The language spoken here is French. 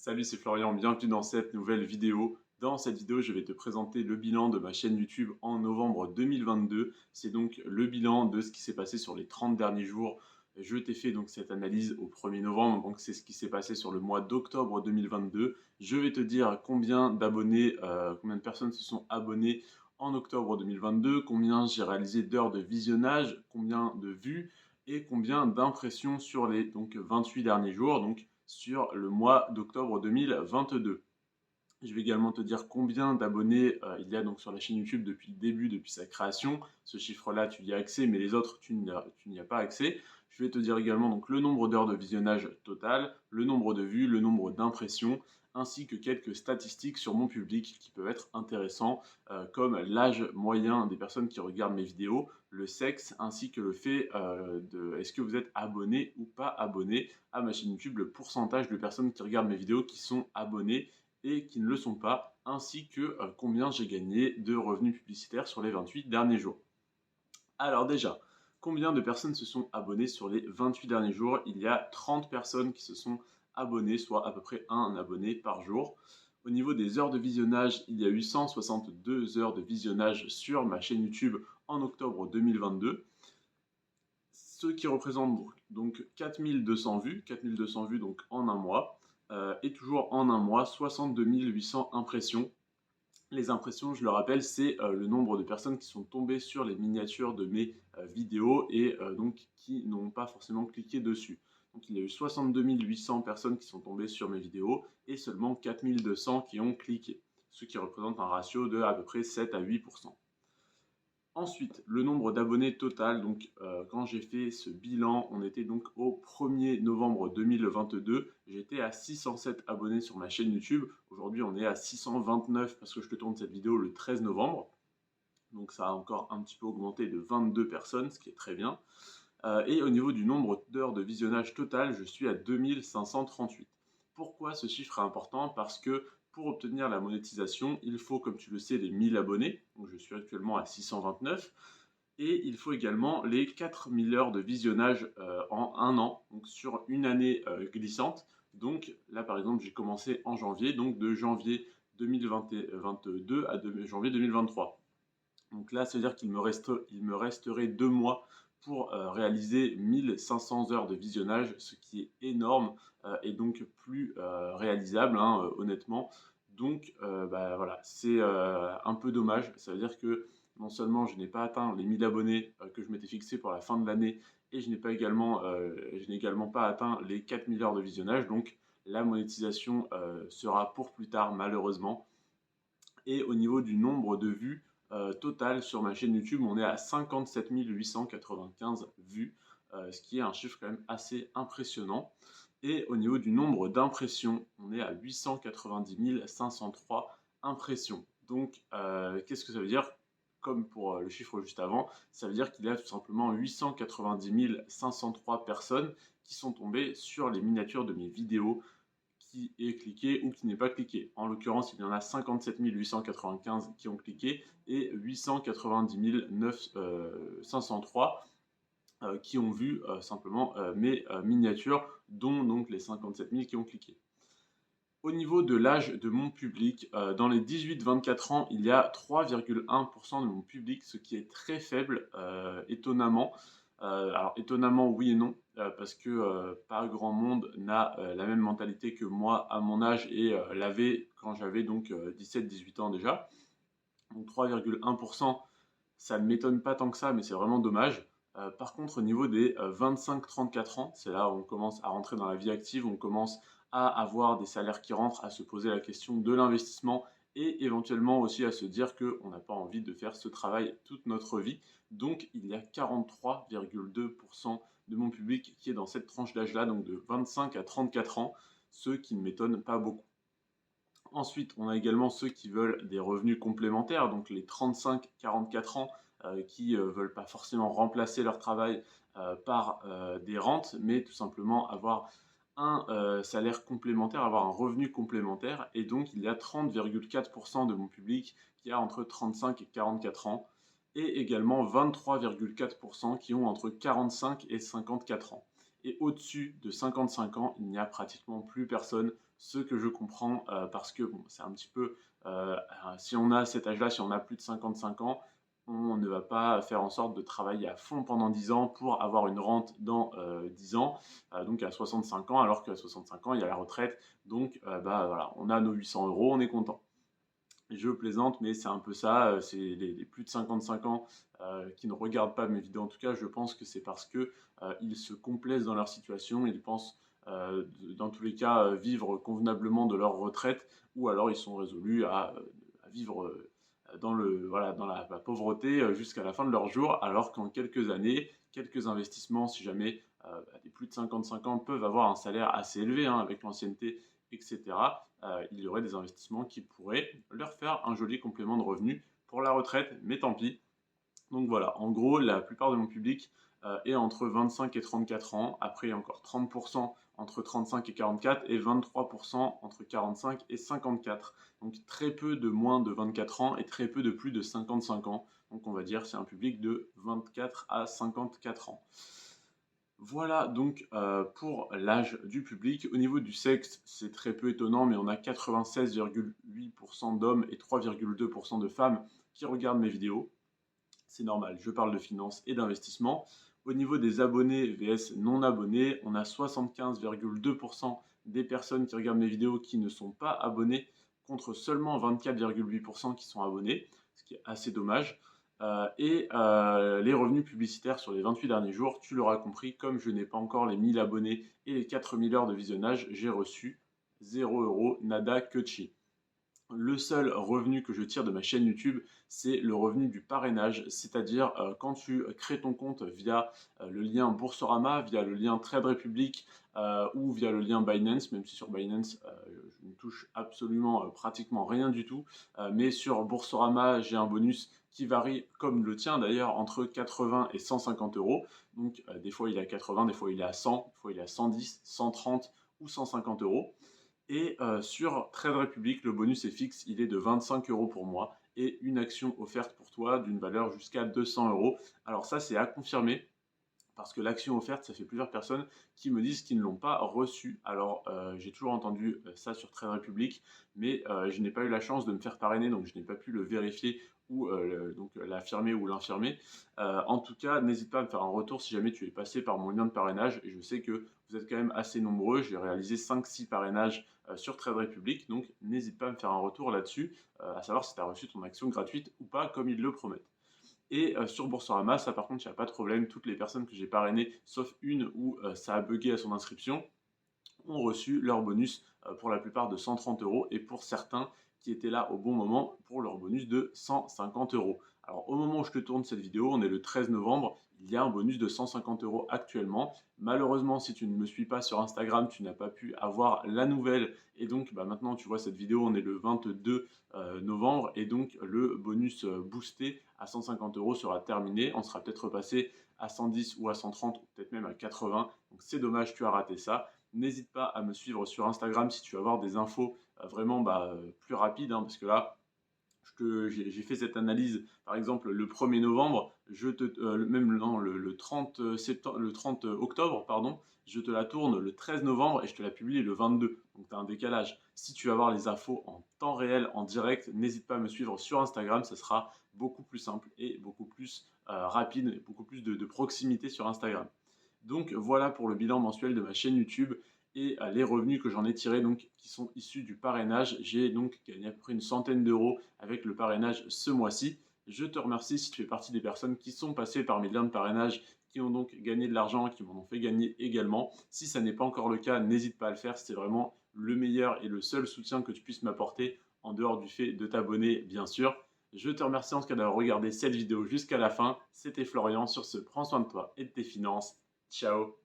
Salut, c'est Florian, bienvenue dans cette nouvelle vidéo. Dans cette vidéo, je vais te présenter le bilan de ma chaîne YouTube en novembre 2022. C'est donc le bilan de ce qui s'est passé sur les 30 derniers jours. Je t'ai fait donc cette analyse au 1er novembre, donc c'est ce qui s'est passé sur le mois d'octobre 2022. Je vais te dire combien d'abonnés, combien de personnes se sont abonnées en octobre 2022, combien j'ai réalisé d'heures de visionnage, combien de vues et combien d'impressions sur les 28 derniers jours. Donc sur le mois d'octobre 2022. Je vais également te dire combien d'abonnés il y a donc sur la chaîne YouTube depuis le début, depuis sa création. Ce chiffre-là, tu y as accès, mais les autres, tu n'y as pas accès. Je vais te dire également donc le nombre d'heures de visionnage total, le nombre de vues, le nombre d'impressions, ainsi que quelques statistiques sur mon public qui peuvent être intéressants, comme l'âge moyen des personnes qui regardent mes vidéos, le sexe, ainsi que le fait de est-ce que vous êtes abonné ou pas abonné à ma chaîne YouTube, le pourcentage de personnes qui regardent mes vidéos qui sont abonnées et qui ne le sont pas, ainsi que combien j'ai gagné de revenus publicitaires sur les 28 derniers jours. Alors déjà, combien de personnes se sont abonnées sur les 28 derniers jours? Il y a 30 personnes qui se sont abonnées, soit à peu près un abonné par jour. Au niveau des heures de visionnage, il y a eu 162 heures de visionnage sur ma chaîne YouTube en octobre 2022. Ce qui représente donc 4200 vues, 4200 vues donc en un mois, et toujours en un mois, 62 800 impressions. Les impressions, je le rappelle, c'est le nombre de personnes qui sont tombées sur les miniatures de mes vidéos et donc qui n'ont pas forcément cliqué dessus. Donc il y a eu 62 800 personnes qui sont tombées sur mes vidéos et seulement 4200 qui ont cliqué, ce qui représente un ratio de à peu près 7 à 8%. Ensuite, le nombre d'abonnés total. Donc, quand j'ai fait ce bilan, on était donc au 1er novembre 2022. J'étais à 607 abonnés sur ma chaîne YouTube. Aujourd'hui, on est à 629 parce que je te tourne cette vidéo le 13 novembre. Donc, ça a encore un petit peu augmenté de 22 personnes, ce qui est très bien. Et au niveau du nombre d'heures de visionnage total, je suis à 2538. Pourquoi ce chiffre est important? Parce que pour obtenir la monétisation, il faut, comme tu le sais, les 1000 abonnés. Donc je suis actuellement à 629. Et il faut également les 4000 heures de visionnage en un an, donc sur une année glissante. Donc là, par exemple, j'ai commencé en janvier, donc de janvier 2022 à janvier 2023. Donc là, ça veut dire qu'il me resterait 2 mois pour réaliser 1500 heures de visionnage, ce qui est énorme et donc plus réalisable, hein, honnêtement. Donc bah, voilà, c'est un peu dommage. Ça veut dire que non seulement je n'ai pas atteint les 1000 abonnés que je m'étais fixé pour la fin de l'année, et je n'ai également pas atteint les 4000 heures de visionnage. Donc la monétisation sera pour plus tard, malheureusement. Et au niveau du nombre de vues total sur ma chaîne YouTube, on est à 57 895 vues, ce qui est un chiffre quand même assez impressionnant. Et au niveau du nombre d'impressions, on est à 890 503 impressions. Donc, qu'est-ce que ça veut dire? Comme pour le chiffre juste avant, ça veut dire qu'il y a tout simplement 890 503 personnes qui sont tombées sur les miniatures de mes vidéos qui est cliqué ou qui n'est pas cliqué. En l'occurrence, il y en a 57 895 qui ont cliqué et 890 503 qui ont vu simplement mes miniatures, dont donc les 57 000 qui ont cliqué. Au niveau de l'âge de mon public, dans les 18-24 ans, il y a 3,1% de mon public, ce qui est très faible, étonnamment. Alors étonnamment, oui et non, parce que pas grand monde n'a la même mentalité que moi à mon âge et l'avait quand j'avais donc 17-18 ans déjà. Donc 3,1%, ça ne m'étonne pas tant que ça, mais c'est vraiment dommage. Par contre, au niveau des 25-34 ans, c'est là où on commence à rentrer dans la vie active, on commence à avoir des salaires qui rentrent, à se poser la question de l'investissement et éventuellement aussi à se dire qu'on n'a pas envie de faire ce travail toute notre vie. Donc, il y a 43,2% de mon public qui est dans cette tranche d'âge-là, donc de 25 à 34 ans, ce qui ne m'étonne pas beaucoup. Ensuite, on a également ceux qui veulent des revenus complémentaires, donc les 35-44 ans qui ne veulent pas forcément remplacer leur travail par des rentes, mais tout simplement avoir un salaire complémentaire, avoir un revenu complémentaire. Et donc, il y a 30,4% de mon public qui a entre 35 et 44 ans, et également 23,4% qui ont entre 45 et 54 ans. Et au-dessus de 55 ans, il n'y a pratiquement plus personne, ce que je comprends parce que bon, c'est un petit peu, si on a cet âge-là, si on a plus de 55 ans, on ne va pas faire en sorte de travailler à fond pendant 10 ans pour avoir une rente dans 10 ans, donc à 65 ans, alors qu'à 65 ans, il y a la retraite. Donc bah, voilà, on a nos 800 euros, on est content. Je plaisante, mais c'est un peu ça. C'est les plus de 55 ans qui ne regardent pas mes vidéos. En tout cas, je pense que c'est parce que ils se complaisent dans leur situation. Ils pensent, dans tous les cas, vivre convenablement de leur retraite, ou alors ils sont résolus à vivre dans voilà, dans la pauvreté jusqu'à la fin de leur jour, alors qu'en quelques années, quelques investissements, si jamais des plus de 55 ans peuvent avoir un salaire assez élevé hein, avec l'ancienneté, etc., il y aurait des investissements qui pourraient leur faire un joli complément de revenus pour la retraite, mais tant pis. Donc voilà, en gros, la plupart de mon public est entre 25 et 34 ans. Après, il y a encore 30% entre 35 et 44 et 23% entre 45 et 54. Donc très peu de moins de 24 ans et très peu de plus de 55 ans. Donc on va dire c'est un public de 24 à 54 ans. Voilà donc pour l'âge du public. Au niveau du sexe, c'est très peu étonnant, mais on a 96,8% d'hommes et 3,2% de femmes qui regardent mes vidéos. C'est normal, je parle de finances et d'investissement. Au niveau des abonnés vs non abonnés, on a 75,2% des personnes qui regardent mes vidéos qui ne sont pas abonnées, contre seulement 24,8% qui sont abonnés, ce qui est assez dommage. Les revenus publicitaires sur les 28 derniers jours, tu l'auras compris, comme je n'ai pas encore les 1000 abonnés et les 4000 heures de visionnage, j'ai reçu 0 €, nada que chi. Le seul revenu que je tire de ma chaîne YouTube, c'est le revenu du parrainage, c'est-à-dire quand tu crées ton compte via le lien Boursorama, via le lien Trade Republic ou via le lien Binance, même si sur Binance je ne touche absolument pratiquement rien du tout, mais sur Boursorama j'ai un bonus qui varie, comme le tien d'ailleurs, entre 80 et 150 euros. Donc des fois il est à 80, des fois il est à 100, des fois il est à 110, 130 ou 150 euros. Et sur Trade Republic, le bonus est fixe, il est de 25 € pour moi et une action offerte pour toi d'une valeur jusqu'à 200 €. Alors ça, c'est à confirmer parce que l'action offerte, ça fait plusieurs personnes qui me disent qu'ils ne l'ont pas reçue. Alors, j'ai toujours entendu ça sur Trade Republic, mais je n'ai pas eu la chance de me faire parrainer, donc je n'ai pas pu le vérifier ou donc l'affirmer ou l'infirmer. En tout cas, n'hésite pas à me faire un retour si jamais tu es passé par mon lien de parrainage. Et je sais que vous êtes quand même assez nombreux. J'ai réalisé 5-6 parrainages sur Trade Republic, donc n'hésite pas à me faire un retour là-dessus, à savoir si tu as reçu ton action gratuite ou pas, comme ils le promettent. Et sur Boursorama, ça par contre, il n'y a pas de problème. Toutes les personnes que j'ai parrainées, sauf une où ça a bugué à son inscription, ont reçu leur bonus pour la plupart de 130 € et pour certains qui étaient là au bon moment pour leur bonus de 150 €. Alors au moment où je te tourne cette vidéo, on est le 13 novembre, il y a un bonus de 150 € actuellement. Malheureusement, si tu ne me suis pas sur Instagram, tu n'as pas pu avoir la nouvelle et donc bah, maintenant tu vois cette vidéo, on est le 22 novembre et donc le bonus boosté à 150 € sera terminé. On sera peut-être repassé à 110 ou à 130 ou peut-être même à 80. Donc c'est dommage, tu as raté ça. N'hésite pas à me suivre sur Instagram si tu veux avoir des infos vraiment plus rapides, hein, parce que là, j'ai fait cette analyse, par exemple, le 1er novembre, même non, le 30 septembre, le 30 octobre, pardon, je te la tourne le 13 novembre et je te la publie le 22. Donc tu as un décalage. Si tu veux avoir les infos en temps réel, en direct, n'hésite pas à me suivre sur Instagram, ça sera beaucoup plus simple et beaucoup plus rapide, et beaucoup plus de proximité sur Instagram. Donc voilà pour le bilan mensuel de ma chaîne YouTube et les revenus que j'en ai tirés donc qui sont issus du parrainage. J'ai donc gagné à peu près une centaine d'euros avec le parrainage ce mois-ci. Je te remercie si tu fais partie des personnes qui sont passées par mes liens de parrainage, qui ont donc gagné de l'argent, qui m'en ont fait gagner également. Si ça n'est pas encore le cas, n'hésite pas à le faire. C'est vraiment le meilleur et le seul soutien que tu puisses m'apporter en dehors du fait de t'abonner, bien sûr. Je te remercie en tout cas d'avoir regardé cette vidéo jusqu'à la fin. C'était Florian. Sur ce, prends soin de toi et de tes finances. Ciao.